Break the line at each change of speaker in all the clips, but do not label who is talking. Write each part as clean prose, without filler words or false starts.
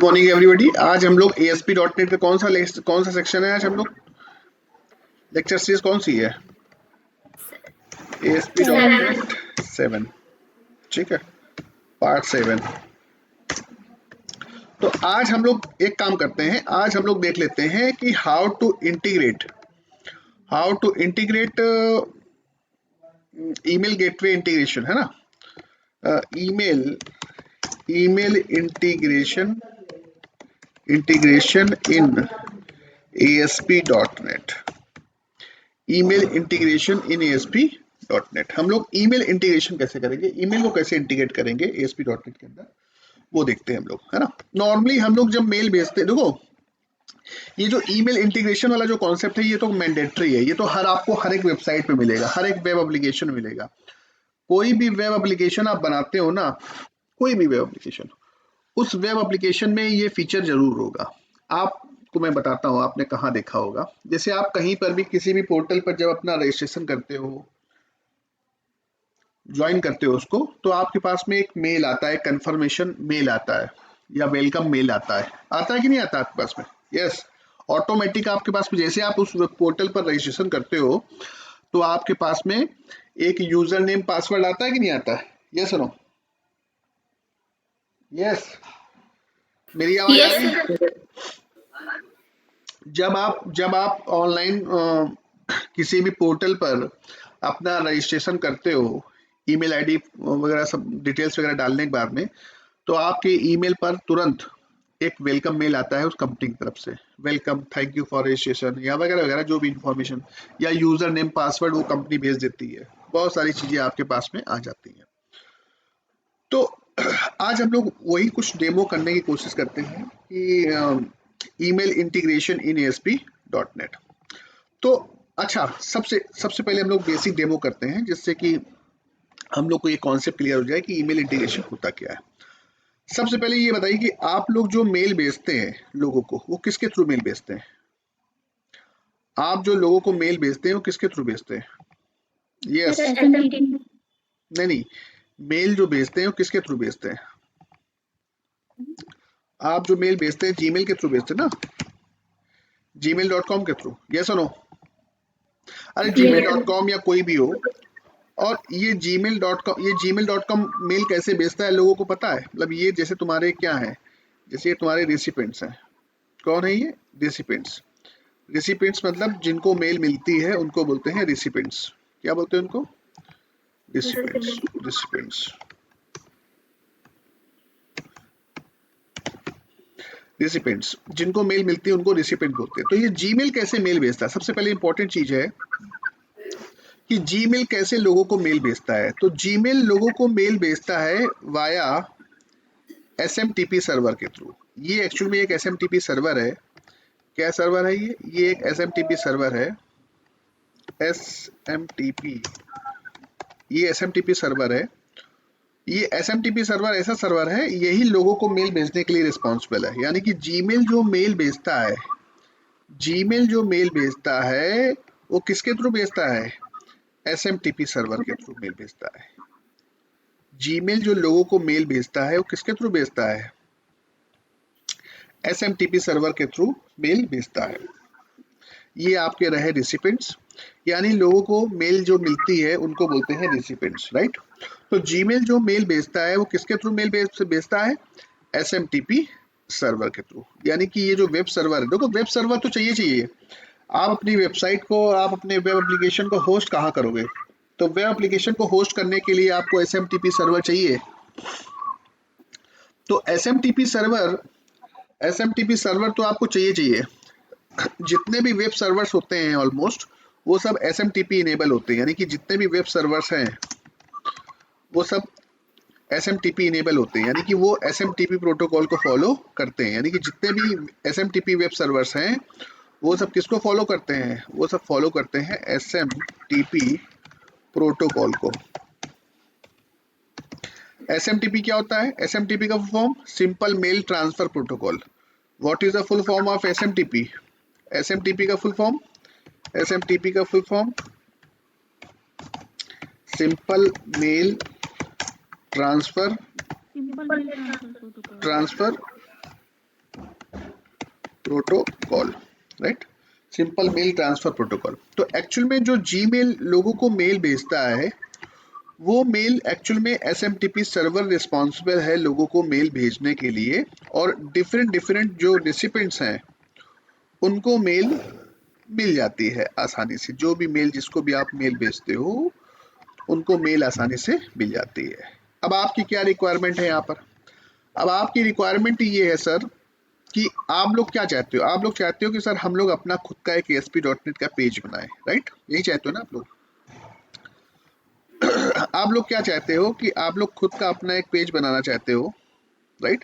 Morning everybody. आज हम लोग ASP.NET का कौन सा सेक्शन है? आज हम लोग लेक्चर सीरीज कौन सी है? ASP.NET 7, ठीक है, पार्ट 7। तो आज हम लोग एक काम करते हैं, आज हम लोग देख लेते हैं कि how to integrate email gateway integration, है ना? Email integration in ASP.NET। Email integration in ASP.NET। हम लोग ईमेल इंटीग्रेशन कैसे करेंगे, ईमेल को कैसे इंटीग्रेट करेंगे ASP.NET के अंदर, वो देखते हैं हम लोग, है ना? नॉर्मली हम लोग जब मेल भेजते हैं, देखो ये जो ईमेल इंटीग्रेशन वाला जो कॉन्सेप्ट है ये तो मैंडेटरी है, ये तो आपको हर एक वेबसाइट पे मिलेगा, हर एक वेब एप्लीकेशन मिलेगा। कोई भी वेब एप्लीकेशन आप बनाते हो ना, कोई भी वेब एप्लीकेशन, उस वेब एप्लीकेशन में ये फीचर जरूर होगा। आपको मैं बताता हूँ, आपने कहाँ देखा होगा। जैसे आप कहीं पर भी किसी भी पोर्टल पर जब अपना रजिस्ट्रेशन करते हो, ज्वाइन करते हो उसको, तो आपके पास में एक मेल आता है, कंफर्मेशन मेल आता है या वेलकम मेल आता है कि नहीं आता आपके पास में? यस, ऑटोमेटिक आपके पास में जैसे आप उस पोर्टल पर रजिस्ट्रेशन करते हो तो आपके पास में एक यूजर नेम पासवर्ड आता है कि नहीं आता है? Yes no? यस, मेरी आवाज आ रही है? जब आप ऑनलाइन किसी भी पोर्टल पर अपना रजिस्ट्रेशन करते हो, ईमेल आईडी वगैरह सब डिटेल्स वगैरह डालने के बाद में, तो आपके ईमेल पर तुरंत एक वेलकम मेल आता है उस कंपनी की तरफ से, welcome, thank you for registration या वगैरह वगैरह जो भी इंफॉर्मेशन, या यूजर नेम पासवर्ड वो कंपनी भेज देती है। बहुत सारी चीजें आपके पास में आ जाती हैं। तो आज हम लोग वही कुछ डेमो करने की कोशिश करते हैं कि ईमेल इंटीग्रेशन इन ASP.NET। तो अच्छा, सबसे पहले हम लोग बेसिक डेमो करते हैं जिससे कि हम लोग को ये कॉन्सेप्ट क्लियर हो जाए कि ईमेल इंटीग्रेशन होता क्या है। सबसे पहले ये बताइए कि आप लोग जो मेल भेजते हैं लोगों को, वो किसके थ्रू मेल भेजते हैं? आप जो लोगों को मेल भेजते हैं वो किसके थ्रू भेजते हैं? यस, नहीं, मेल जो भेजते हैं वो किसके थ्रू भेजते हैं? आप जो मेल भेजते हैं जीमेल के थ्रू भेजते हैं ना, gmail.com के थ्रू, यस और नो? अरे gmail.com या कोई भी हो, और ये gmail.com मेल कैसे भेजता है लोगों को पता है? मतलब ये जैसे तुम्हारे क्या है, जैसे ये तुम्हारे रेसिपेंट्स हैं। कौन है ये? रिसिपेंट्स मतलब जिनको मेल मिलती है उनको बोलते हैं रिसिपेंट्स। क्या बोलते हैं उनको? रिसिपेंट्स। जिनको मेल मिलती है उनको रिसिपेंट बोलते हैं। तो ये जीमेल कैसे मेल भेजता है? सबसे पहले इंपॉर्टेंट चीज है कि जीमेल कैसे लोगों को मेल भेजता है। तो जीमेल लोगों को मेल भेजता है वाया SMTP सर्वर के थ्रू। ये एक्चुअल में एक SMTP सर्वर है। क्या सर्वर है ये एक SMTP सर्वर है। SMTP, ये SMTP सर्वर है। ये SMTP सर्वर ऐसा सर्वर है, यही लोगों को मेल भेजने के लिए रिस्पॉन्सिबल है। यानी कि जीमेल जो मेल भेजता है वो किसके थ्रू भेजता है? SMTP सर्वर के थ्रू मेल भेजता है। जीमेल जो लोगों को मेल भेजता है वो किसके थ्रू भेजता है? SMTP सर्वर के थ्रू मेल भेजता है। ये आपके रहे रिसिपेंट्स, यानी लोगों को मेल जो मिलती है उनको बोलते हैं रिसिपेंट्स, राइट? तो जीमेल जो मेल भेजता है वो किसके थ्रू मेल भेजता है? SMTP सर्वर के थ्रू। यानी कि ये जो वेब सर्वर है, देखो वेब सर्वर तो चाहिए। आप अपनी वेबसाइट को, आप अपने वेब एप्लीकेशन को होस्ट कहाँ करोगे? तो वेब एप्लीकेशन को होस्ट करने के लिए आपको SMTP सर्वर चाहिए। तो SMTP सर्वर तो आपको चाहिए। जितने भी वेब सर्वर्स होते हैं ऑलमोस्ट, वो सब SMTP इनेबल होते हैं। यानी कि जितने भी वेब सर्वर्स हैं वो सब SMTP इनेबल होते हैं, यानी कि वो SMTP प्रोटोकॉल को फॉलो करते हैं। यानी कि जितने भी SMTP वेब सर्वर्स हैं वो सब किसको फॉलो करते हैं? वो सब फॉलो करते हैं SMTP प्रोटोकॉल को। SMTP क्या होता है? SMTP का full form simple mail transfer protocol. What is the full form of SMTP? SMTP का full form simple mail transfer protocol, right, simple mail transfer protocol. तो एक्चुअल में जो जीमेल लोगों को मेल भेजता है वो मेल एक्चुअल में एसएमटीपी सर्वर रिस्पॉन्सिबल है लोगों को मेल भेजने के लिए, और डिफरेंट डिफरेंट जो रिसिपेंट्स हैं उनको मेल मिल जाती है आसानी से। जो भी मेल, जिसको भी आप मेल भेजते हो उनको मेल आसानी से मिल जाती है। अब आपकी क्या रिक्वायरमेंट है यहाँ पर? अब आपकी रिक्वायरमेंट ये है सर कि आप लोग क्या चाहते हो? आप लोग चाहते हो कि सर हम लोग अपना खुद का एक ASP.NET का पेज बनाए, राइट? यही चाहते हो ना आप लोग? आप लोग क्या चाहते हो कि आप लोग खुद का अपना एक पेज बनाना चाहते हो, राइट?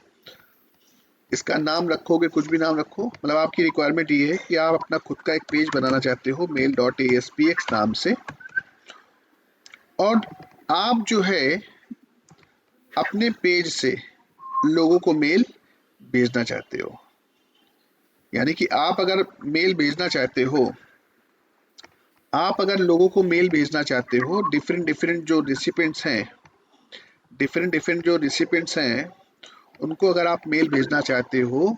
इसका नाम रखोगे, कुछ भी नाम रखो, मतलब आपकी रिक्वायरमेंट ये है कि आप अपना खुद का एक पेज बनाना चाहते हो mail.aspx नाम से, और आप जो है अपने पेज से लोगों को मेल भेजना चाहते हो। यानी कि आप अगर मेल भेजना चाहते हो, आप अगर लोगों को मेल भेजना चाहते हो, डिफरेंट डिफरेंट जो रिसिपेंट्स हैं उनको अगर आप मेल भेजना चाहते हो,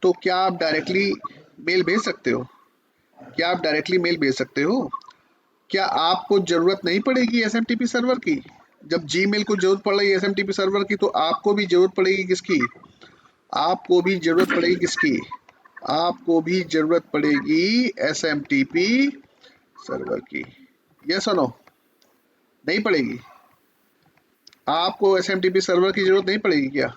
तो क्या आप डायरेक्टली मेल भेज सकते हो? क्या आप डायरेक्टली मेल भेज सकते हो? क्या आपको जरूरत नहीं पड़ेगी एसएमटीपी सर्वर की? जब जीमेल को जरूरत पड़ रही है एसएमटीपी सर्वर की, तो आपको भी जरूरत पड़ेगी किसकी? आपको भी जरूरत पड़ेगी किसकी? आपको भी जरूरत पड़ेगी एसएमटीपी सर्वर की। यस और नो? नहीं पड़ेगी? आपको एसएमटीपी सर्वर की जरूरत नहीं पड़ेगी क्या?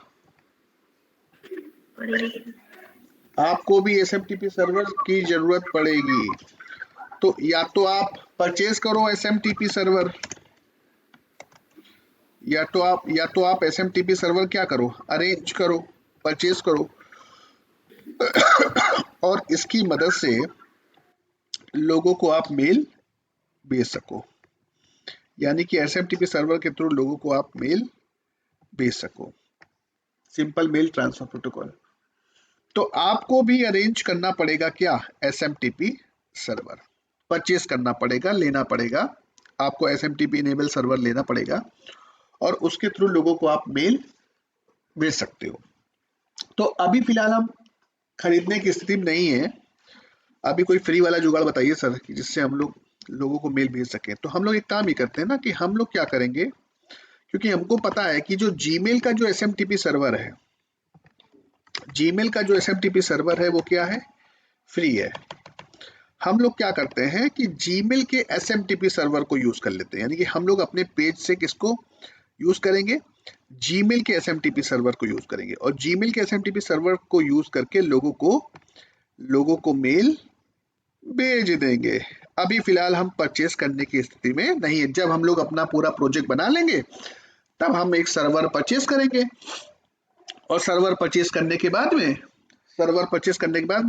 आपको भी एसएमटीपी सर्वर की जरूरत पड़ेगी। तो या तो आप परचेज करो एसएमटीपी सर्वर, या तो आप एसएमटीपी सर्वर क्या करो, अरेंज करो, परचेज करो, और इसकी मदद से लोगों को आप मेल भेज सको। यानी कि एसएमटीपी सर्वर के थ्रू लोगों को आप मेल भेज सको, सिंपल मेल ट्रांसफर प्रोटोकॉल। तो आपको भी अरेंज करना पड़ेगा क्या? एसएमटीपी सर्वर परचेज करना पड़ेगा, लेना पड़ेगा आपको, एसएमटीपी इनेबल सर्वर लेना पड़ेगा, और उसके थ्रू लोगों को आप मेल भेज सकते हो। तो अभी फिलहाल हम खरीदने की स्थिति में नहीं है। अभी कोई फ्री वाला जुगाड़ बताइए सर कि जिससे हम लोग लोगों को मेल भेज सकें। तो हम लोग एक काम ही करते हैं ना कि हम लोग क्या करेंगे, क्योंकि हमको पता है कि जो जीमेल का जो एसएमटीपी सर्वर है, जीमेल का जो एसएमटीपी सर्वर है वो क्या है? फ्री है। हम लोग क्या करते हैं कि जीमेल के एसएमटीपी सर्वर को यूज कर लेते हैं। यानी कि हम लोग अपने पेज से किसको यूज करेंगे? जीमेल के एसएमटीपी सर्वर को यूज करेंगे, और जीमेल के एसएमटीपी सर्वर को यूज करके लोगों को मेल भेज देंगे। अभी फिलहाल हम परचेस करने की स्थिति में नहीं है। जब हम लोग अपना पूरा प्रोजेक्ट बना लेंगे तब हम एक सर्वर परचेस करेंगे, और सर्वर परचेस करने के बाद में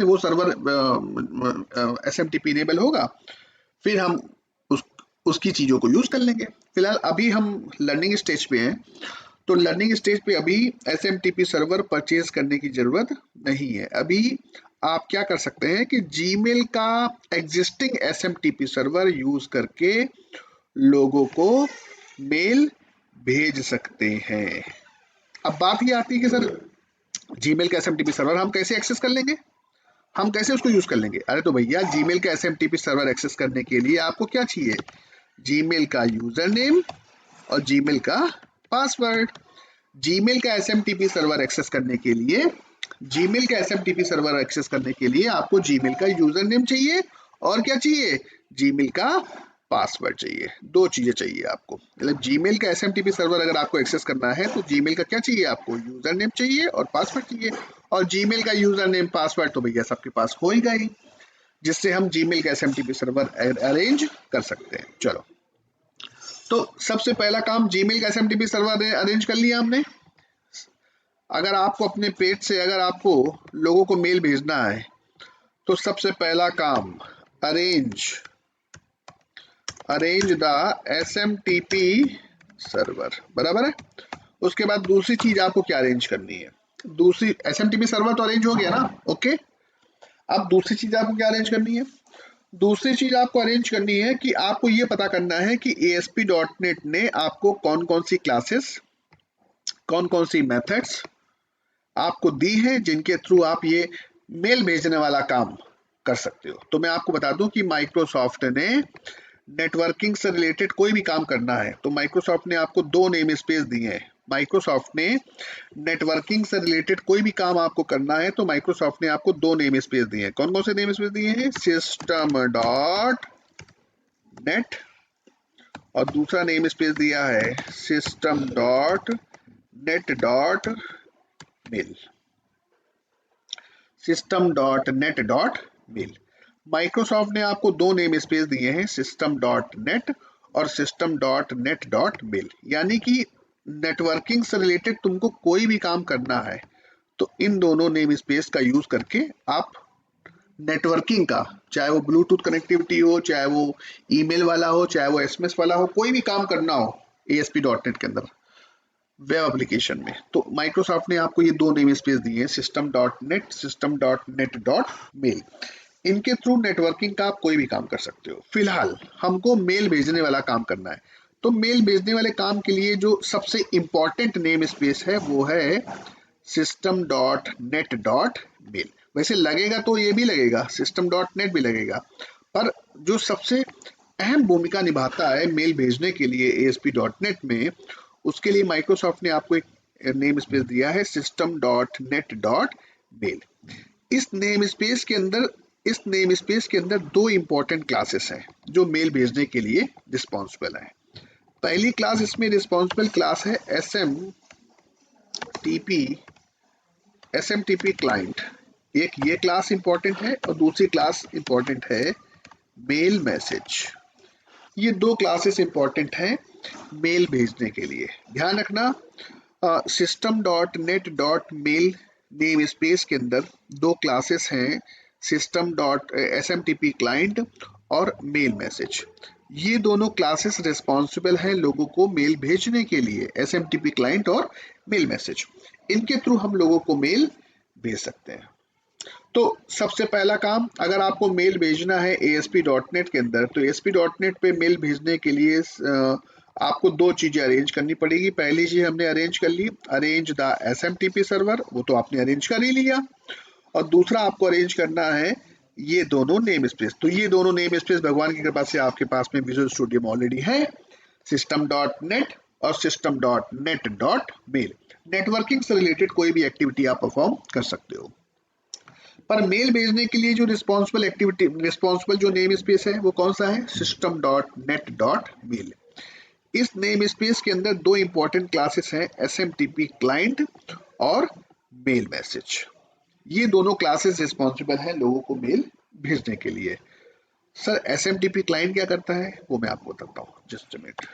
वो सर्वर एसएमटीपी इनेबल होगा, फिर हम उसकी चीजों को यूज कर लेंगे। फिलहाल अभी हम लर्निंग स्टेज पे हैं, तो लर्निंग स्टेज पे अभी एसएमटीपी सर्वर परचेज करने की जरूरत नहीं है। अभी आप क्या कर सकते हैं कि जीमेल का एग्जिस्टिंग एसएमटीपी सर्वर यूज करके लोगों को मेल भेज सकते हैं। अब बात ये आती है कि सर जीमेल का एसएमटीपी सर्वर हम कैसे एक्सेस कर लेंगे, हम कैसे उसको यूज कर लेंगे? अरे तो भैया, जीमेल का एसएमटीपी सर्वर एक्सेस करने के लिए आपको क्या चाहिए? जीमेल का यूजर नेम और जीमेल का पासवर्ड। जीमेल का एसएमटीपी सर्वर एक्सेस करने के लिए आपको जीमेल का यूजर नेम चाहिए, और क्या चाहिए? जीमेल का पासवर्ड चाहिए। दो चीजें चाहिए आपको। मतलब जीमेल का एसएमटीपी सर्वर अगर आपको एक्सेस करना है तो जीमेल का क्या चाहिए? आपको यूजर नेम चाहिए और पासवर्ड चाहिए। और जीमेल का यूजर नेम पासवर्ड तो भैया सबके पास होगा ही, जिससे हम जीमेल का एसएमटीपी सर्वर अरेंज कर सकते हैं। चलो, तो सबसे पहला काम, जीमेल का एसएमटीपी सर्वर अरेंज कर लिया हमने। अगर आपको अपने पेज से अगर आपको लोगों को मेल भेजना है, तो सबसे पहला काम, अरेंज द एसएमटीपी सर्वर, बराबर है। उसके बाद दूसरी चीज आपको क्या अरेंज करनी है? दूसरी, एसएमटीपी सर्वर तो अरेंज हो गया ना, ओके। अब दूसरी चीज आपको क्या अरेंज करनी है? दूसरी चीज आपको अरेंज करनी है कि आपको ये पता करना है कि ASP.NET ने आपको कौन कौन सी क्लासेस, कौन कौन सी मेथड्स आपको दी है, जिनके थ्रू आप ये मेल भेजने वाला काम कर सकते हो। तो मैं आपको बता दूं कि माइक्रोसॉफ्ट ने नेटवर्किंग से रिलेटेड कोई भी काम करना है तो माइक्रोसॉफ्ट ने आपको दो नेम स्पेस दिए हैं। माइक्रोसॉफ्ट ने नेटवर्किंग से रिलेटेड कोई भी काम आपको करना है तो माइक्रोसॉफ्ट ने आपको दो नेम स्पेस दिए हैं। कौन कौन से नेम स्पेस दिए हैं? सिस्टम डॉट नेट और दूसरा नेम स्पेस दिया है system dot net dot mail. System dot net dot mail. Microsoft ने आपको दो नेम स्पेस दिए हैं, सिस्टम डॉट नेट और system dot net dot mail. यानी कि नेटवर्किंग से रिलेटेड तुमको कोई भी काम करना है तो इन दोनों नेम स्पेस का यूज करके आप नेटवर्किंग का, चाहे वो ब्लूटूथ कनेक्टिविटी हो, चाहे वो ईमेल वाला हो, चाहे वो एसएमएस वाला हो, कोई भी काम करना हो ASP.NET के अंदर वेब एप्लीकेशन में, तो माइक्रोसॉफ्ट ने आपको ये दो नेम स्पेस दिए हैं, system dot net, system dot net dot mail. इनके थ्रू नेटवर्किंग का आप कोई भी काम कर सकते हो। फिलहाल हमको मेल भेजने वाला काम करना है, तो मेल भेजने वाले काम के लिए जो सबसे इंपॉर्टेंट नेम स्पेस है वो है system dot net dot mail. वैसे लगेगा तो ये भी लगेगा, सिस्टम डॉट नेट भी लगेगा, पर जो सबसे अहम भूमिका निभाता है मेल भेजने के लिए ASP.NET में, उसके लिए माइक्रोसॉफ्ट ने आपको एक नेम स्पेस दिया है system dot net dot mail. इस नेम स्पेस के अंदर दो इंपॉर्टेंट क्लासेस हैं जो मेल भेजने के लिए रिस्पॉन्सिबल है। पहली क्लास इसमें रिस्पॉन्सिबल क्लास है SMTP क्लाइंट। एक ये क्लास इंपॉर्टेंट है और दूसरी क्लास इंपॉर्टेंट है मेल मैसेज। ये दो क्लासेस इंपॉर्टेंट हैं मेल भेजने के लिए। ध्यान रखना, system dot net dot mail name space के अंदर दो क्लासेस हैं, सिस्टम डॉट SMTP क्लाइंट और मेल मैसेज। ये दोनों क्लासेस रिस्पॉन्सिबल हैं लोगों को मेल भेजने के लिए, SMTP क्लाइंट और मेल मैसेज। इनके थ्रू हम लोगों को मेल भेज सकते हैं। तो सबसे पहला काम, अगर आपको मेल भेजना है ASP.NET के अंदर, तो ASP.NET पे मेल भेजने के लिए आपको दो चीजें अरेंज करनी पड़ेगी। पहली चीज हमने अरेंज कर ली, अरेंज द SMTP सर्वर, वो तो आपने अरेंज कर ही लिया। और दूसरा आपको अरेंज करना है ये दोनों नेम स्पेस। तो ये दोनों नेम स्पेस भगवान की कृपा से आपके पास में विजुअल स्टूडियो में ऑलरेडी है, सिस्टम डॉट नेट और system dot net dot mail. Networking से रिलेटेड कोई भी एक्टिविटी आप परफॉर्म कर सकते हो। पर मेल भेजने के लिए जो रिस्पॉन्सिबल जो नेम स्पेस है वो कौन सा है? System dot net dot mail. इस नेम स्पेस के अंदर दो इंपॉर्टेंट क्लासेस हैं, SMTP क्लाइंट और मेल मैसेज। ये दोनों क्लासेस रिस्पॉन्सिबल हैं लोगों को मेल भेजने के लिए। सर SMTP क्लाइंट क्या करता है वो मैं आपको बताता हूँ, जस्ट अ मिनट।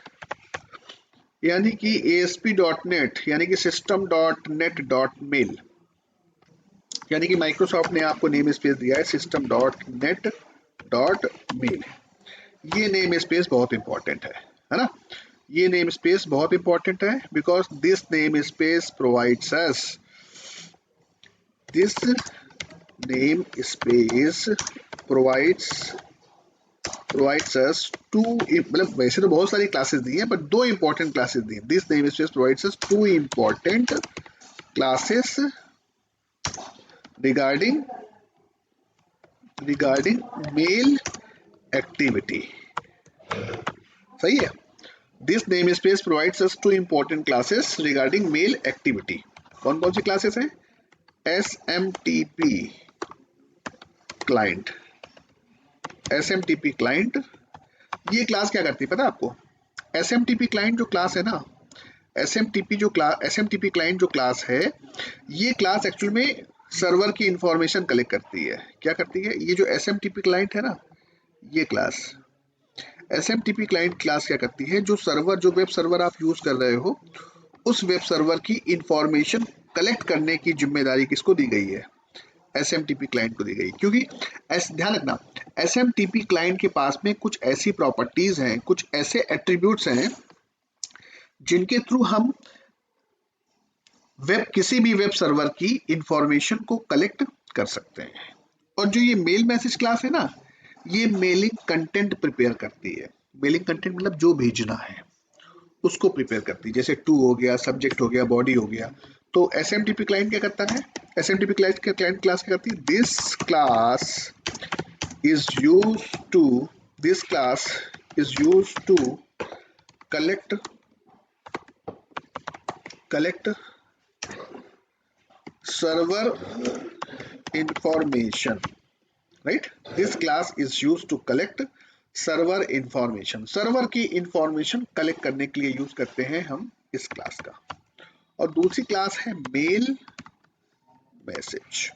यानी कि ASP.NET यानी कि system dot net dot mail, यानी कि माइक्रोसॉफ्ट ने आपको नेम स्पेस दिया है system dot net dot mail. ये नेम स्पेस बहुत इंपॉर्टेंट है ना? ये नेम स्पेस बहुत इंपॉर्टेंट है because this name space provides us this name space provides us to, मतलब वैसे तो बहुत सारी क्लासेस दी हैं बट दो इंपॉर्टेंट क्लासेस दी हैं। This name space provides us two important classes regarding mail activity. सही है? This name space provides us two important classes regarding mail activity. कौन कौन सी क्लासेस हैं? SMTP client. SMTP क्लाइंट ये क्लास क्या करती है पता है आपको? SMTP क्लाइंट जो क्लास है ना, SMTP क्लाइंट जो क्लास है, ये क्लास एक्चुअल में सर्वर की इंफॉर्मेशन कलेक्ट करती है। क्या करती है? ये जो SMTP क्लाइंट है ना, ये क्लास SMTP क्लाइंट क्लास क्या करती है, जो सर्वर, जो वेब सर्वर आप यूज कर रहे हो, उस वेब सर्वर की इंफॉर्मेशन कलेक्ट करने की जिम्मेदारी किसको दी गई है? SMTP क्लाइंट को दी गई। क्योंकि ध्यान रखना, SMTP क्लाइंट के पास में कुछ ऐसी प्रॉपर्टीज हैं, कुछ ऐसे एट्रीब्यूट्स हैं जिनके थ्रू हम किसी भी वेब सर्वर की इंफॉर्मेशन को कलेक्ट कर सकते हैं। और जो ये मेल मैसेज क्लास है ना, ये मेलिंग कंटेंट प्रिपेयर करती है। मेलिंग कंटेंट मतलब जो भेजना है उसको प्रिपेयर करती है। जैसे टू हो गया, सब्जेक्ट हो गया, बॉडी हो गया। तो SMTP क्लाइंट क्या करता है, SMTP क्लाइंट क्लास क्या करती है, this class is used to this class is used to collect server information, right? This class is used to collect server information, server की इंफॉर्मेशन कलेक्ट करने के लिए यूज करते हैं हम इस क्लास का। और दूसरी क्लास है mail message.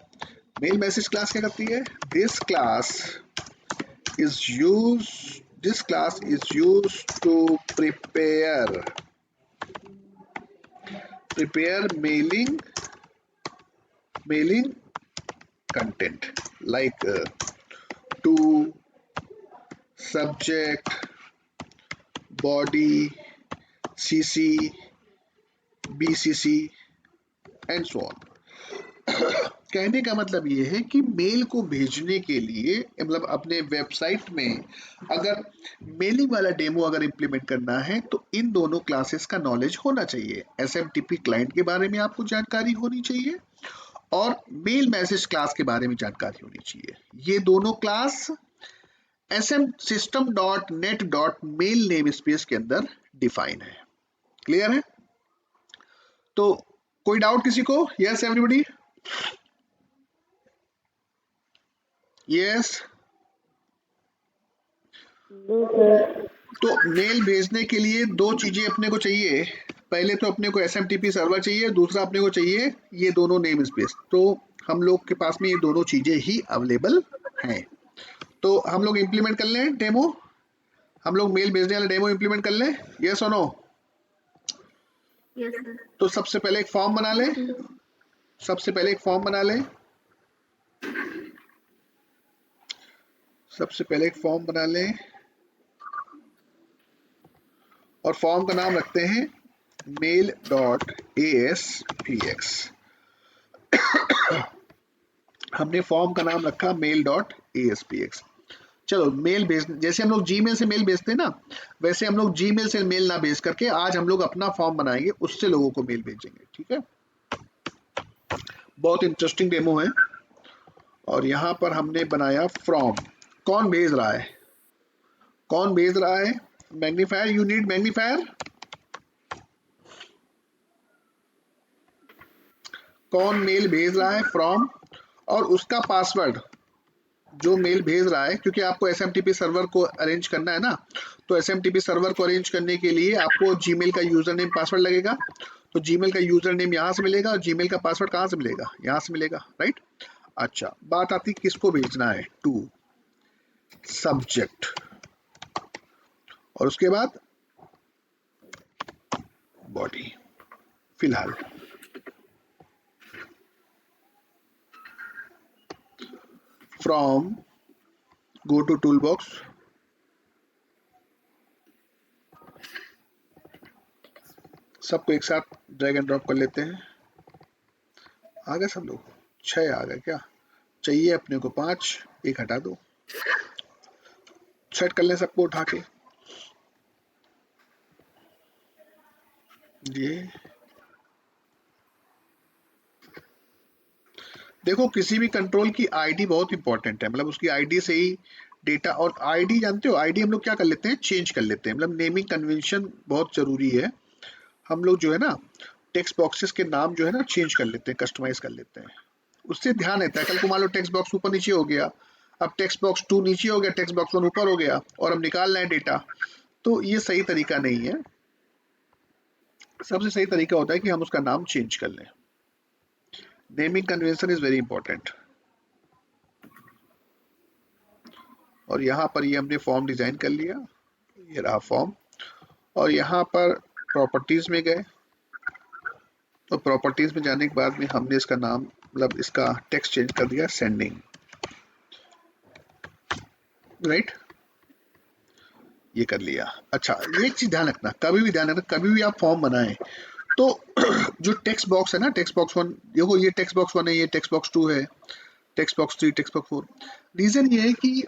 Mail message class क्या करती है, this class is used to prepare mailing content like to subject, body, CC, BCC and so on। कहने का मतलब ये है कि मेल को भेजने के लिए, मतलब अपने वेबसाइट में अगर मेलिंग वाला डेमो अगर इंप्लीमेंट करना है तो इन दोनों क्लासेस का नॉलेज होना चाहिए। SMTP क्लाइंट के बारे में आपको जानकारी होनी चाहिए और मेल मैसेज क्लास के बारे में जानकारी होनी चाहिए। ये दोनों क्लास system.net.mail नेम स्पेस के अंदर डिफाइन है। क्लियर है? तो कोई डाउट किसी को? Yes everybody? यस। तो मेल भेजने के लिए दो चीजें अपने को चाहिए। पहले तो अपने को SMTP सर्वर चाहिए, दूसरा अपने को चाहिए ये दोनों नेम स्पेस। तो हम लोग के पास में ये दोनों चीजें ही अवेलेबल हैं। तो हम लोग इंप्लीमेंट कर लें डेमो, हम लोग मेल भेजने वाला डेमो इंप्लीमेंट कर लें, यस और नो?
Yes sir.
तो सबसे पहले एक फॉर्म बना लें, सबसे पहले एक फॉर्म बना लें, सबसे पहले एक फॉर्म बना लें और फॉर्म का नाम रखते हैं mail.aspx। हमने फॉर्म का नाम रखा mail.aspx। चलो मेल भेज, जैसे हम लोग जीमेल से मेल भेजते हैं ना, वैसे हम लोग जीमेल से मेल ना भेज करके आज हम लोग अपना फॉर्म बनाएंगे, उससे लोगों को मेल भेजेंगे। ठीक है, बहुत इंटरेस्टिंग डेमो है। और यहां पर हमने बनाया फ्रॉम। कौन भेज रहा है, कौन भेज रहा है? Magnifier, you need magnifier. कौन मेल भेज रहा है? फ्रॉम। और उसका पासवर्ड जो मेल भेज रहा है, क्योंकि आपको SMTP सर्वर को अरेंज करना है ना, तो SMTP सर्वर को अरेंज करने के लिए आपको जीमेल का यूजर नेम पासवर्ड लगेगा। तो जीमेल का यूजर नेम यहाँ से मिलेगा और जीमेल का पासवर्ड कहाँ से मिलेगा? यहाँ से मिलेगा, राइट? अच्छा, बात आती किसको भेजना है? टू सब्जेक्ट और उसके बाद बॉडी। फिलहाल from, go to toolbox, सबको एक साथ ड्रैग एंड ड्रॉप कर लेते हैं। आ गए सब लोग? 6 आ गए क्या? चाहिए अपने को 5, एक हटा दो, सेट कर लें सबको उठा के। ये देखो, किसी भी कंट्रोल की आईडी बहुत इंपॉर्टेंट है, मतलब उसकी आईडी से ही डेटा, और आईडी जानते हो, आईडी हम लोग क्या कर लेते हैं? चेंज कर लेते हैं। मतलब नेमिंग कन्वेंशन बहुत जरूरी है। हम लोग जो है ना टेक्स्ट बॉक्सेस के नाम जो है ना चेंज कर लेते हैं, कस्टमाइज कर लेते हैं, उससे ध्यान रहता है। कल को मान लो टेक्स्ट बॉक्स ऊपर नीचे हो गया, अब टेक्स्ट बॉक्स 2 नीचे हो गया, टेक्स्ट बॉक्स 1 ऊपर हो गया और हम निकाल रहे हैं डेटा, तो ये सही तरीका नहीं है। सबसे सही तरीका होता है कि हम उसका नाम चेंज कर लें। Naming convention is very important. और यहाँ पर ये हमने फॉर्म डिजाइन कर लिया, ये रहा फॉर्म। और यहाँ पर प्रॉपर्टीज में गए, तो प्रॉपर्टीज में जाने के बाद में हमने इसका नाम, मतलब इसका टेक्स्ट चेंज कर दिया सेंडिंग, राइट? ये कर लिया। अच्छा, एक चीज ध्यान रखना, कभी भी ध्यान रखना, कभी भी आप फॉर्म बनाएं तो जो टेक्स्ट बॉक्स है ना, टेक्स्ट बॉक्स 1, देखो ये टेक्स्ट बॉक्स 1 है, ये टेक्स्ट बॉक्स 2 है, text box 3, text box 4। Reason ये है कि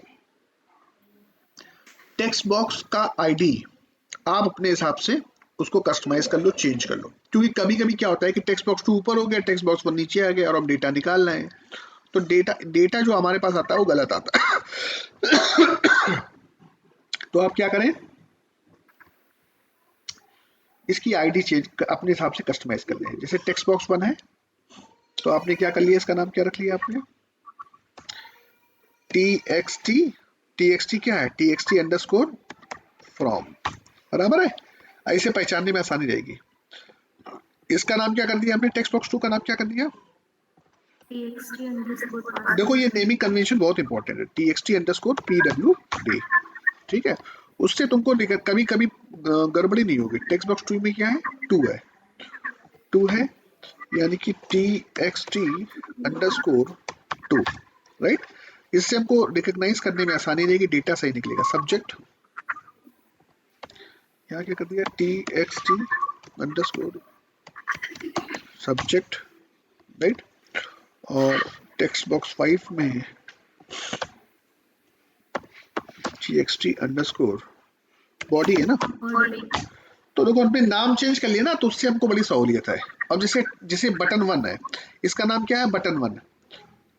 टेक्स्ट बॉक्स का आईडी आप अपने हिसाब से उसको कस्टमाइज कर लो, चेंज कर लो। क्योंकि कभी कभी क्या होता है कि टेक्स्ट बॉक्स 2 ऊपर हो गया, टेक्स्ट बॉक्स 1 नीचे आ गया और अब डेटा निकालना है, तो डेटा जो हमारे पास आता है वो गलत आता है। तो आप क्या करें, इसकी आईडी चेंज अपने हिसाब से कस्टमाइज कर लें। जैसे टेक्स्ट बॉक्स 1 है तो आपने क्या कर लिया, इसका नाम क्या रख लिया आपने, टी एक्स टी क्या है, TXT_from, बराबर है, ऐसे पहचानने में आसानी रहेगी। इसका नाम क्या कर दिया आपने, टेक्स्ट बॉक्स 2 का नाम क्या कर दिया, देखो ये नेमिंग कन्वेंशन बहुत इंपॉर्टेंट है, TXT_PWD, ठीक है, उससे तुमको कभी कभी गड़बड़ी नहीं होगी। टेक्स्ट बॉक्स 2 में क्या है, 2 है, यानी कि TXT_2, राइट, इससे हमको रिकॉग्नाइज करने में आसानी रहेगी, डेटा सही निकलेगा। सब्जेक्ट यहाँ क्या कर दिया, TXT_subject, राइट, और टेक्स्ट बॉक्स 5 में TXT_body है ना, तो देखो हमने नाम चेंज कर लिया ना, तो उससे हमको बड़ी सहूलियत है। अब जैसे जैसे बटन 1 है, इसका नाम क्या है, बटन 1,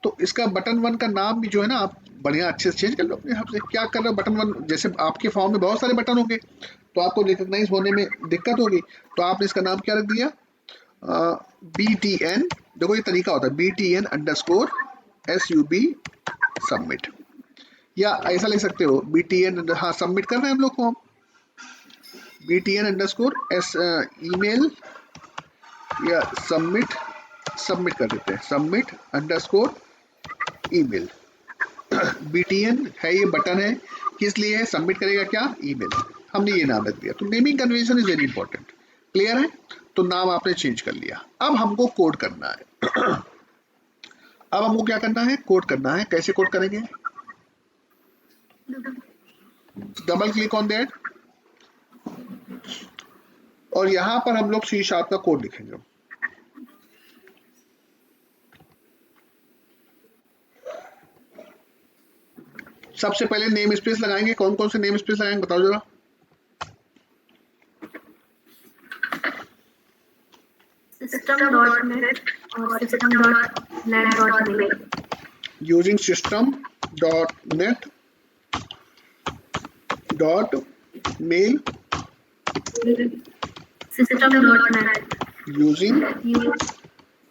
तो इसका बटन 1 का नाम भी जो है ना आप बढ़िया अच्छे से चेंज कर लो अपने हिसाब से। क्या कर रहे हो, बटन 1, जैसे आपके फॉर्म में बहुत सारे बटन होंगे तो आपको रिकॉग्नाइज होने में दिक्कत होगी, तो आपने इसका नाम क्या रख दिया, BTN, देखो ये तरीका होता है, BTN_SUB सबमिट, या ऐसा लिख सकते हो BTN, हाँ सबमिट कर रहे हैं हम लोग फॉर्म, BTN_S ईमेल, या सबमिट कर देते हैं, submit_email, BTN है, ये बटन है, किस लिए है, सबमिट करेगा क्या, ईमेल, हमने ये नाम रख दिया। तो naming convention is very important, clear है, तो नाम आपने चेंज कर लिया। अब हमको कोड करना है। अब हमको क्या करना है, कोड करना है। कैसे कोड करेंगे, डबल क्लिक ऑन दैट, और यहां पर हम लोग C# का कोड लिखेंगे। सबसे पहले नेम स्पेस लगाएंगे, कौन कौन से नेम स्पेस लगाएंगे बताओ जरा,
system.net और system.net.mail,
using system.net.mail,
system.net
using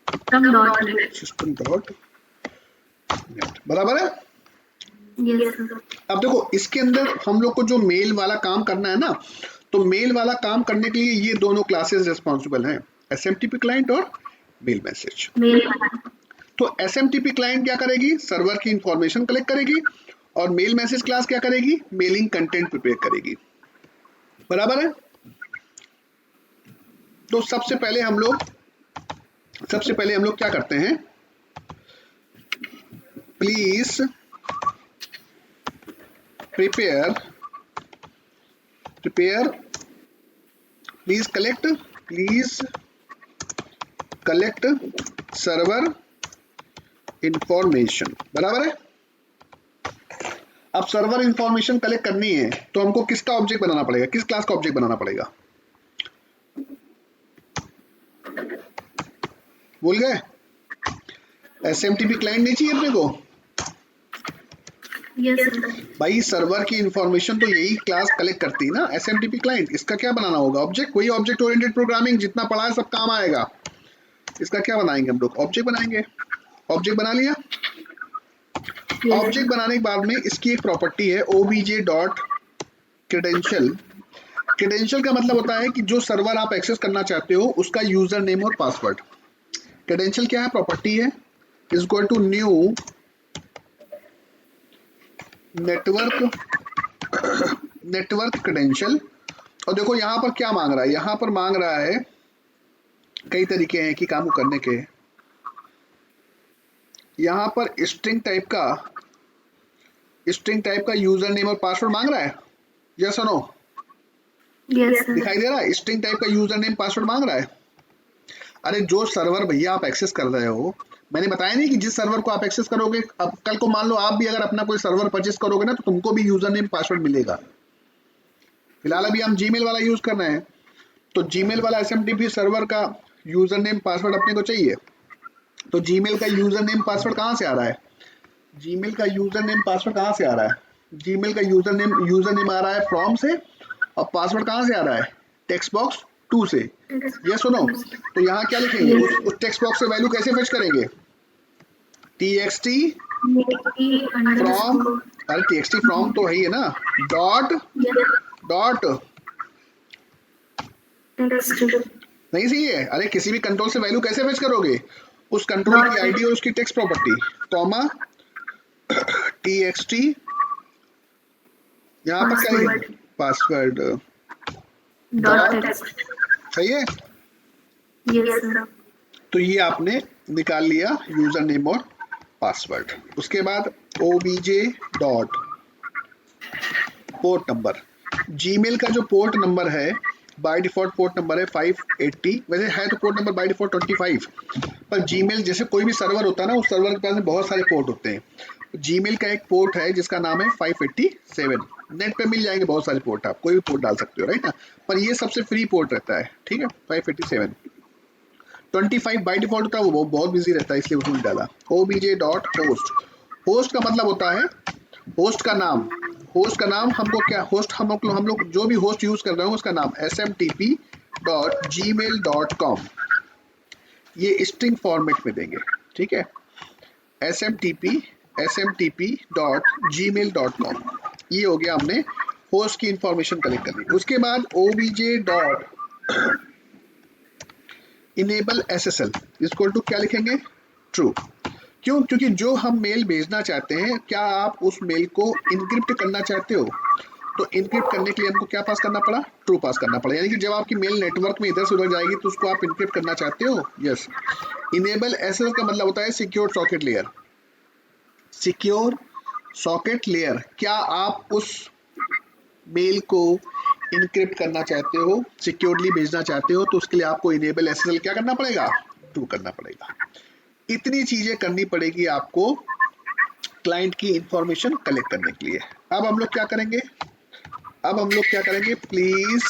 system.net,
system.net, बराबर है।
yes sir,
अब देखो इसके अंदर हम लोग को जो मेल वाला काम करना है ना, तो मेल वाला काम करने के लिए ये दोनों क्लासेस रिस्पॉन्सिबल हैं, SMTP क्लाइंट और मेल मैसेज।
mail,
तो SMTP क्लाइंट क्या करेगी, सर्वर की इंफॉर्मेशन कलेक्ट करेगी, और मेल मैसेज क्लास क्या करेगी, मेलिंग कंटेंट प्रिपेयर करेगी, बराबर है। तो सबसे पहले हम लोग क्या करते हैं, please prepare please collect server information, बराबर है। अब सर्वर इंफॉर्मेशन कलेक्ट करनी है तो हमको किसका ऑब्जेक्ट बनाना पड़ेगा, किस क्लास का ऑब्जेक्ट बनाना पड़ेगा, भूल गए, SMTP क्लाइंट नहीं चाहिए अपने को,
yes sir,
भाई सर्वर की इंफॉर्मेशन तो यही क्लास कलेक्ट करती है ना, SMTP क्लाइंट, इसका क्या बनाना होगा, ऑब्जेक्ट। वही ऑब्जेक्ट ओरिएंटेड प्रोग्रामिंग जितना पढ़ा है सब काम आएगा। इसका क्या बनाएंगे हम लोग, ऑब्जेक्ट बनाएंगे। ऑब्जेक्ट बना लिया,
yes
ऑब्जेक्ट बनाने के बाद में इसकी एक प्रॉपर्टी है obj.credential। क्रेडेंशियल का मतलब होता है कि जो सर्वर आप एक्सेस करना चाहते हो उसका यूजर नेम और पासवर्ड। क्रेडेंशियल क्या है, प्रॉपर्टी है, is equal to new network credential. और देखो यहाँ पर क्या मांग रहा है, यहाँ पर मांग रहा है, कई तरीके हैं कि काम को करने के, यहाँ पर स्ट्रिंग टाइप का यूजर नेम और पासवर्ड मांग रहा है, यस और नो,
yes sir,
दिखाई दे रहा है, स्ट्रिंग टाइप का यूजर नेम पासवर्ड मांग रहा है। अरे जो सर्वर भैया आप एक्सेस कर रहे हो, मैंने बताया नहीं कि जिस सर्वर को आप एक्सेस करोगे, अब कल को मान लो आप भी अगर अपना कोई सर्वर परचेस करोगे ना, तो तुमको भी यूजर नेम पासवर्ड मिलेगा। फिलहाल अभी हम जीमेल वाला यूज कर रहे हैं, तो जीमेल वाला SMTP सर्वर का यूजर नेम पासवर्ड अपने को चाहिए। तो जीमेल का यूजर नेम पासवर्ड कहाँ से आ रहा है? जीमेल का यूजर नेम पासवर्ड कहाँ से आ रहा है? जीमेल का यूजर नेम आ रहा है फ्रॉम से, और पासवर्ड कहाँ से आ रहा है? टेक्स्ट बॉक्स 2 से। ये सुनो, तो यहाँ क्या लिखेंगे? उस टेक्स्ट बॉक्स से वैल्यू कैसे फेच करेंगे? txt फ्रॉम, अरे txt फ्रॉम तो है ही है ना, डॉट नहीं सही है। अरे किसी भी कंट्रोल से वैल्यू कैसे फेच करोगे? उस कंट्रोल की आईडी और उसकी टेक्स्ट प्रॉपर्टी, कॉमा txt, यहाँ पर क्या लिखेंगे? पासवर्ड डॉट, सही है।
Yes sir.
तो ये आपने निकाल लिया यूजर नेम और पासवर्ड। उसके बाद obj dot port number, Gmail का जो पोर्ट नंबर है बाय डिफॉल्ट पोर्ट नंबर है 580, वैसे है तो पोर्ट नंबर बाय डिफॉल्ट 25, पर जीमेल जैसे कोई भी सर्वर होता है ना, उस सर्वर के पास में बहुत सारे पोर्ट होते हैं। जीमेल का एक पोर्ट है जिसका नाम है 587, नेट पे मिल जाएंगे बहुत सारे पोर्ट, आप कोई भी पोर्ट डाल सकते हो, राइट ना, पर ये सबसे फ्री पोर्ट रहता है, ठीक है, 587। 25 बाई डिफॉल्ट होता है, वो बहुत बिजी रहता है इसलिए उसने डाला। obj डॉट होस्ट, होस्ट का मतलब होता है होस्ट का नाम, होस्ट का नाम हमको क्या, होस्ट हम लोग जो भी होस्ट यूज कर रहे हो उसका नाम smtp.gmail.com, ये स्ट्रिंग फॉर्मेट में देंगे, ठीक है, smtp.gmail.com, ये हो गया, हमने होस्ट की इंफॉर्मेशन कलेक्ट कर ली। उसके बाद obj dot enable SSL equal to क्या लिखेंगे? ट्रू। क्यों? क्योंकि जो हम मेल भेजना चाहते हैं, क्या आप उस मेल को इनक्रिप्ट करना चाहते हो? तो इनक्रिप्ट करने के लिए हमको क्या पास करना पड़ा? ट्रू पास करना पड़ा। यानी कि जब आपकी मेल नेटवर्क में इधर से उधर जाएगी तो उसको आप इनक्रिप्ट करना चाहते हो, यस। इनेबल SSL का मतलब होता है secure socket layer, secure socket layer. क्या आप उस मेल को इनक्रिप्ट करना चाहते हो, सिक्योरली भेजना चाहते हो, तो उसके लिए आपको इनेबल SSL क्या करना पड़ेगा? ट्रू करना पड़ेगा। इतनी चीजें करनी पड़ेगी आपको क्लाइंट की इंफॉर्मेशन कलेक्ट करने के लिए। अब हम लोग क्या करेंगे? Please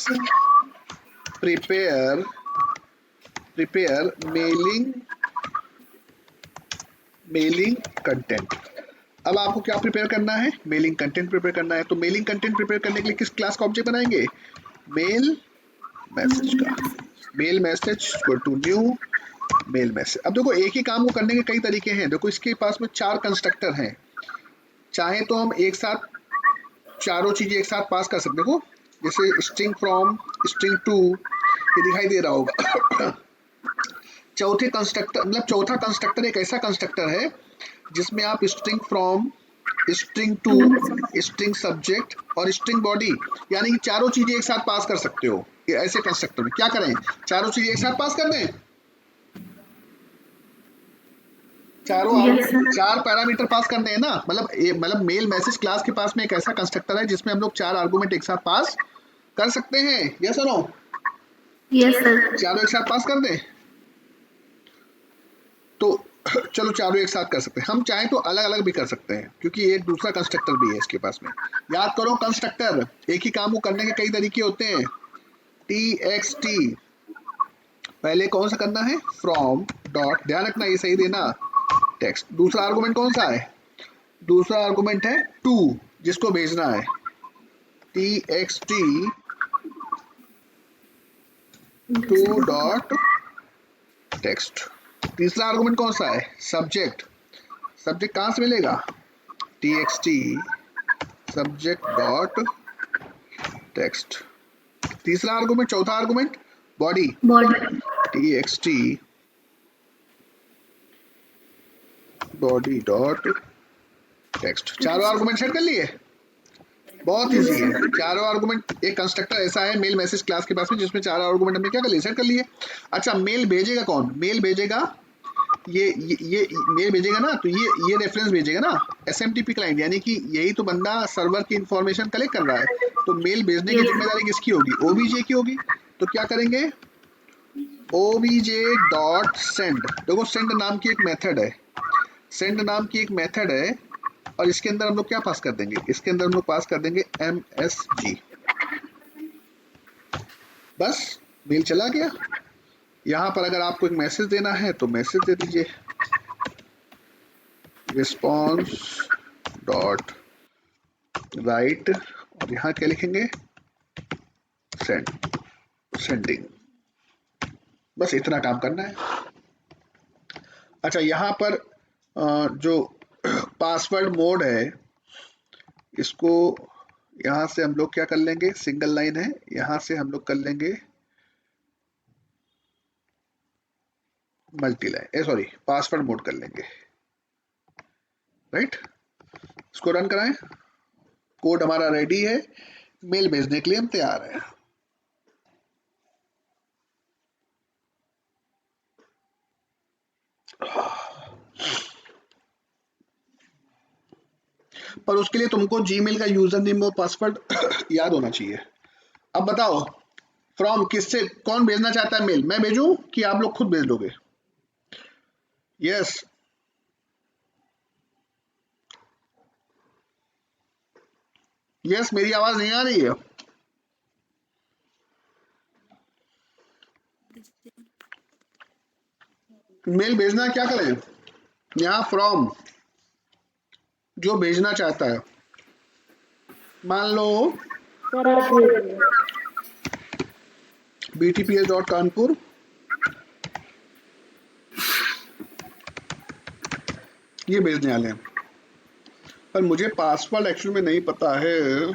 prepare mailing content. अब आपको क्या प्रिपेयर करना है? मेलिंग कंटेंट प्रिपेयर करना है। तो मेलिंग कंटेंट प्रिपेयर करने के लिए किस क्लास का ऑब्जेक्ट बनाएंगे? मेल मैसेज का, mail message equal to new mail message. अब देखो, एक ही काम को करने के कई तरीके हैं। देखो, इसके पास में 4 कंस्ट्रक्टर हैं, चाहे तो हम एक साथ चारों चीजें एक साथ पास कर सकते। देखो, जैसे स्ट्रिंग फ्रॉम, स्ट्रिंग टू, ये दिखाई दे रहा होगा। चौथा कंस्ट्रक्टर एक ऐसा कंस्ट्रक्टर है जिसमें आप string from, string to, string subject और स्ट्रिंग बॉडी, यानी कि चारों चीजें एक साथ पास कर सकते हो। ऐसे कंस्ट्रक्टर में क्या करें? चारों चीजें एक साथ पास कर दें, चार पैरामीटर पास करने हैं ना, मतलब मेल मैसेज क्लास के पास में एक ऐसा कंस्ट्रक्टर है जिसमें हम लोग 4 आर्गुमेंट एक साथ पास कर सकते हैं। यस और नो?
Yes sir.
चारों एक साथ पास कर दें तो चलो, चारों एक साथ कर सकते हैं। हम चाहें तो अलग अलग भी कर सकते हैं, क्योंकि एक दूसरा कंस्ट्रक्टर भी है इसके पास में। याद करो, कंस्ट्रक्टर एक ही काम को करने के कई तरीके होते हैं। txt पहले कौन सा करना है? फ्रॉम डॉट, ध्यान रखना ये सही देना, टेक्स्ट। दूसरा आर्गुमेंट कौन सा है? दूसरा आर्गुमेंट है टू, जिसको भेजना है, txt टू डॉट टेक्स्ट। तीसरा आर्गुमेंट कौन सा है? सब्जेक्ट। सब्जेक्ट कहां से मिलेगा? txt subject dot text. तीसरा आर्गुमेंट, चौथा argument body, txt body dot text. चारों आर्गुमेंट सेट कर लिए? बहुत इजी है। चारों आर्गुमेंट, एक कंस्ट्रक्टर ऐसा है मेल मैसेज क्लास के पास में जिसमें चारों आर्गुमेंट हमने क्या कर लिए? सेट कर लिए। अच्छा, मेल भेजेगा कौन? मेल भेजेगा ये मेल भेजेगा ना, तो ये रेफरेंस भेजेगा ना, SMTP क्लाइंट, यानी कि यही तो बंदा सर्वर की इंफॉर्मेशन कलेक्ट कर रहा है। तो मेल भेजने की जिम्मेदारी किसकी होगी? obj की होगी। तो क्या करेंगे? obj dot send. देखो, सेंड नाम की एक मेथड है, सेंड नाम की एक मेथड है, और इसके अंदर हम लोग क्या पास कर देंगे? इसके अंदर हम लोग पास कर देंगे MSG। बस मेल चला गया। यहाँ पर अगर आपको एक मैसेज देना है तो मैसेज दे दीजिए, रिस्पॉन्स डॉट राइट, और यहाँ क्या लिखेंगे, सेंड, सेंडिंग। बस इतना काम करना है। अच्छा, यहाँ पर जो पासवर्ड मोड है, इसको यहाँ से हम लोग क्या कर लेंगे, सिंगल लाइन है, यहाँ से हम लोग कर लेंगे multi line, sorry password mode कर लेंगे, राइट। इसको रन कराएं, कोड हमारा रेडी है, मेल भेजने के लिए हम तैयार हैं। पर उसके लिए तुमको जीमेल का यूजर नेम और पासवर्ड याद होना चाहिए। अब बताओ, फ्रॉम किससे कौन भेजना चाहता है मेल, मैं भेजूं कि आप लोग खुद भेज दोगे? यस, यस, मेरी आवाज नहीं आ रही है? मेल भेजना क्या करें, यहाँ फ्रॉम जो भेजना चाहता है, मान लो
सर आप भेजिए।
btps.kanpur, ये भेजने वाले हैं। पर मुझे पासवर्ड एक्चुअली में नहीं पता है,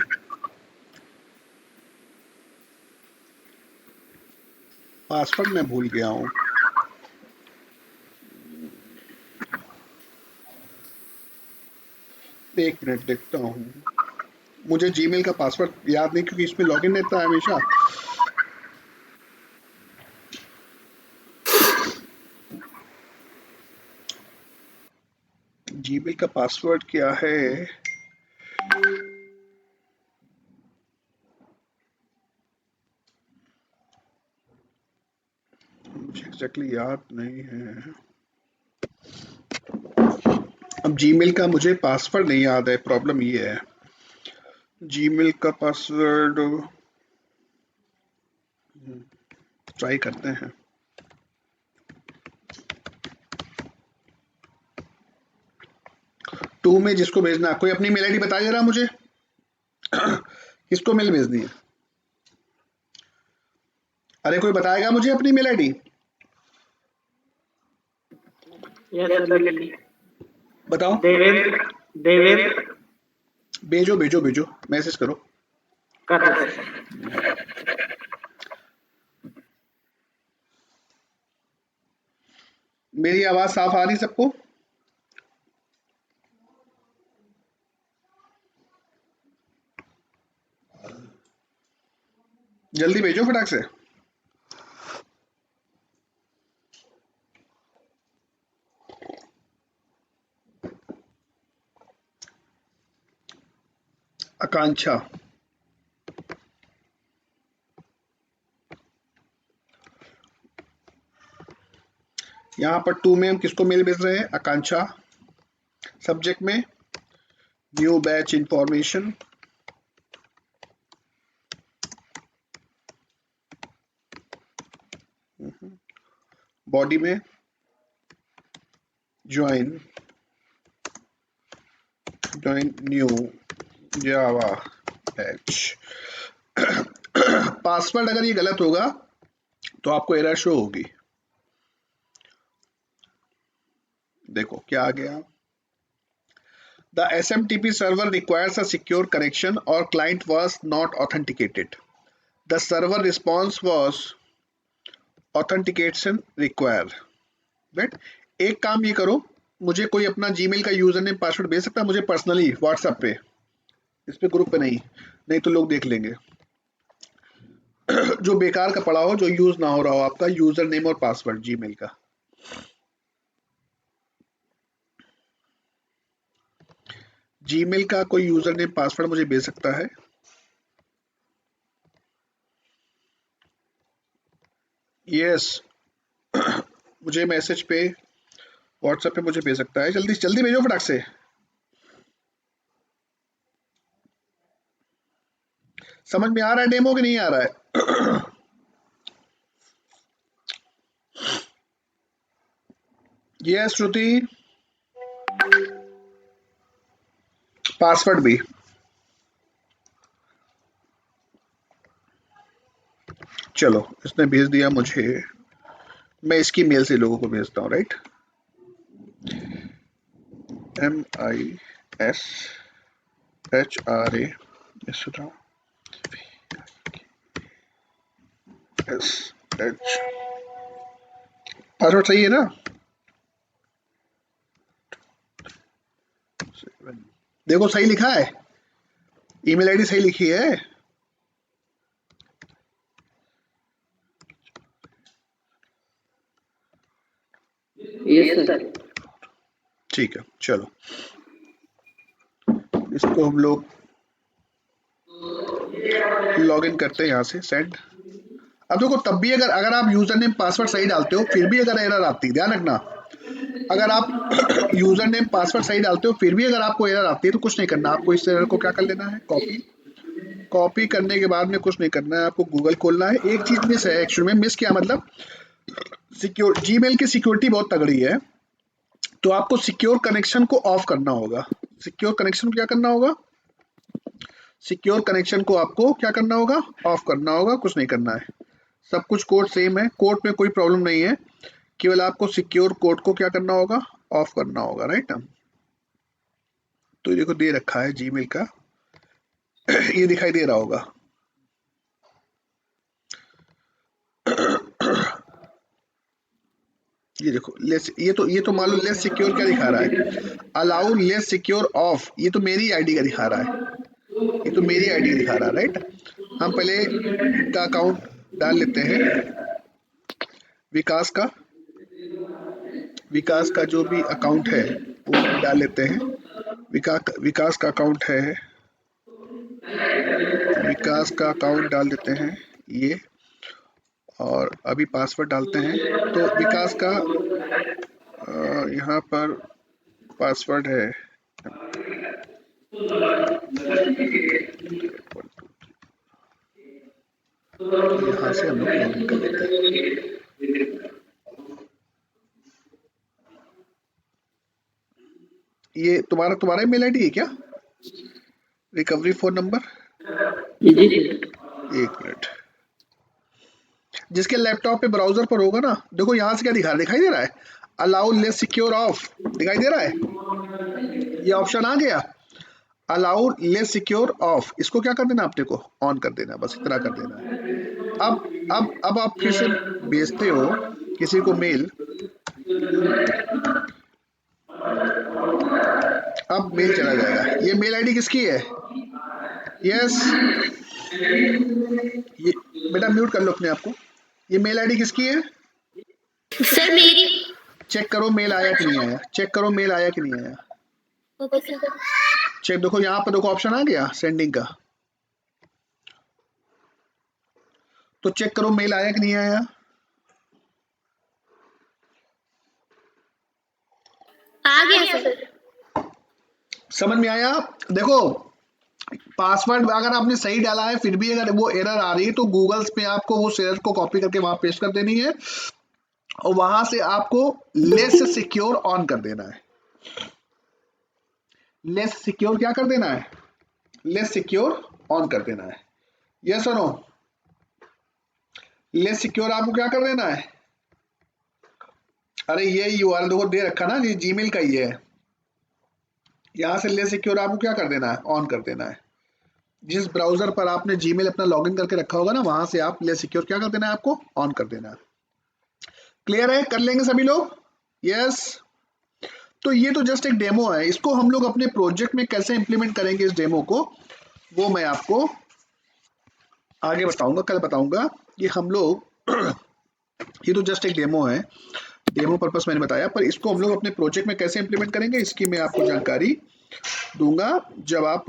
पासवर्ड मैं भूल गया हूँ। एक मिनट देखता हूँ, मुझे जीमेल का पासवर्ड याद नहीं क्योंकि इसमें लॉगिन रहता है हमेशा। जीमेल का पासवर्ड क्या है, मुझे एग्जैक्टली याद नहीं है। अब जीमेल का मुझे पासवर्ड नहीं याद है, प्रॉब्लम ये है। जीमेल का पासवर्ड ट्राई करते हैं। टू में जिसको भेजना, कोई अपनी मेल आईडी बता दे रहा मुझे किसको मेल भेजनी है? अरे कोई बताएगा मुझे अपनी मेल आईडी?
यस सर लिखी।
बताओ।
देवेंद्र, देवेंद्र
भेजो भेजो भेजो, मैसेज करो।
कर रहे सर।
मेरी आवाज साफ आ रही सबको? जल्दी भेजो फटाक से। आकांक्षा, यहाँ पर टू में हम किसको मेल भेज रहे हैं? आकांक्षा। सब्जेक्ट में न्यू बैच इंफॉर्मेशन, बॉडी में ज्वाइन, ज्वाइन न्यू जावा बैच। पासवर्ड अगर ये गलत होगा तो आपको एरर शो होगी। देखो क्या आ गया, the SMTP server requires a secure connection or client was not authenticated. The server response was authentication required. Right, एक काम ये करो, मुझे कोई अपना जीमेल का यूजर नेम पासवर्ड भेज सकता है मुझे पर्सनली व्हाट्सएप पे, इस पे ग्रुप पे नहीं, नहीं तो लोग देख लेंगे। जो बेकार का पड़ा हो, जो यूज ना हो रहा हो, आपका यूजर नेम और पासवर्ड जीमेल का। जीमेल का कोई यूजर नेम पासवर्ड मुझे भेज सकता है? यस, मुझे मैसेज पे व्हाट्सएप पे मुझे भेज सकता है, जल्दी जल्दी भेजो फटाक से। समझ में आ रहा है डेमो कि नहीं आ रहा है? ये श्रुति, पासवर्ड भी। चलो इसने भेज दिया मुझे, मैं इसकी मेल से लोगों को भेजता हूँ, राइट। MISHRA SH, पासवर्ड सही है ना? देखो सही लिखा है, ईमेल आईडी सही लिखी है।
Yes sir.
ठीक है, चलो इसको हम लोग लॉग इन करते हैं यहाँ से, सेंड। अब देखो तब भी अगर अगर आप यूजर नेम पासवर्ड सही डालते हो फिर भी अगर एरर आती है, ध्यान रखना, अगर आप यूजर नेम पासवर्ड सही डालते हो फिर भी अगर आपको एरर आती है तो कुछ नहीं करना, आपको इस एरर को क्या कर लेना है, कॉपी। कॉपी करने के बाद में कुछ नहीं करना है, आपको गूगल खोलना है। एक चीज मिस है एक्चुअली में, मिस क्या मतलब, सिक्योर जीमेल की सिक्योरिटी बहुत तगड़ी है, तो आपको सिक्योर कनेक्शन को ऑफ करना होगा। सिक्योर कनेक्शन क्या करना होगा, सिक्योर कनेक्शन को आपको क्या करना होगा, ऑफ करना होगा, कुछ नहीं करना है। सब कुछ कोड सेम है, कोड में कोई प्रॉब्लम नहीं है, केवल आपको सिक्योर कोड को क्या करना होगा, ऑफ करना होगा, राइट। तो ये देखो दे रखा है जीमेल का ये दिखाई दे रहा होगा, ये देखो लेस, ये तो मान लो लेस सिक्योर क्या दिखा रहा है, अलाउ लेस सिक्योर ऑफ, ये तो मेरी आईडी का दिखा रहा है, ये तो मेरी आईडी का दिखा रहा है, राइट। हम पहले का अकाउंट डाल लेते हैं, विकास का जो भी अकाउंट है वो डाल लेते हैं। विकास का अकाउंट है, विकास का अकाउंट डाल देते हैं ये, और अभी पासवर्ड डालते हैं। तो विकास का यहाँ पर पासवर्ड है, यहाँ से हम लोग लॉगिन कर लेते हैं। ये तुम्हारा मेल आईडी है क्या, रिकवरी फोन नंबर?
जी।
एक मिनट, जिसके लैपटॉप पे ब्राउजर पर होगा ना, देखो यहाँ से क्या दिखाई दे रहा है, अलाउ लेस सिक्योर ऑफ, दिखाई दे रहा है, ये ऑप्शन आ गया, अलाउ लेस सिक्योर ऑफ, इसको क्या कर देना आपने को, ऑन कर देना, बस इतना कर देना है। अब आप फिर से भेजते हो किसी को मेल, अब मेल चला जाएगा। ये मेल आईडी किसकी है, यस, ये बेटा म्यूट कर लो अपने आप को, ये मेल आईडी किसकी है
सर मेरी।
चेक करो मेल आया कि नहीं आया, चेक करो मेल आया कि नहीं आया,
ओके सर।
चेक, देखो यहाँ पर देखो ऑप्शन आ गया सेंडिंग का, तो चेक करो मेल आया कि नहीं आया।
आ गया सर।
समझ में आया, देखो पासवर्ड अगर आपने सही डाला है फिर भी अगर वो एरर आ रही है तो गूगल पे आपको वो एरर को कॉपी करके वहां पेस्ट कर देनी है, और वहां से आपको लेस सिक्योर ऑन कर देना है। लेस सिक्योर क्या कर देना है, लेस सिक्योर ऑन कर देना है, यस और नो। लेस सिक्योर आपको क्या कर देना है, अरे ये यूआरएल देखो दे रखा ना, ये जीमेल का ही है, यहां से लेस सिक्योर आपको क्या कर देना है, ऑन कर देना है। जिस ब्राउजर पर आपने जीमेल अपना लॉगिन करके रखा होगा ना, वहां से आप लेस सिक्योर क्या कर देना है, आपको ऑन कर देना है। क्लियर है, कर लेंगे सभी लोग, यस। तो ये तो जस्ट एक डेमो है, इसको हम लोग अपने प्रोजेक्ट में कैसे इंप्लीमेंट करेंगे इस डेमो को, वो मैं आपको आगे बताऊंगा, कल बताऊंगा। ये हम लोग ये तो जस्ट एक डेमो है, डेमो पर्पस मैंने बताया, पर इसको हम लोग अपने प्रोजेक्ट में कैसे इंप्लीमेंट करेंगे इसकी मैं आपको जानकारी दूंगा जब आप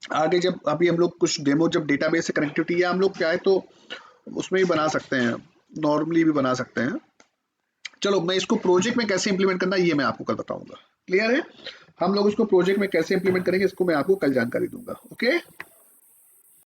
आगे, जब अभी हम लोग कुछ डेमो, जब डेटाबेस से कनेक्टिविटी या हम लोग चाहे तो उसमें भी बना सकते हैं, नॉर्मली भी बना सकते हैं। चलो मैं इसको प्रोजेक्ट में कैसे इंप्लीमेंट करना ये मैं आपको कल बताऊंगा, क्लियर है। हम लोग इसको प्रोजेक्ट में कैसे इंप्लीमेंट करेंगे इसको मैं आपको कल जानकारी दूंगा, ओके।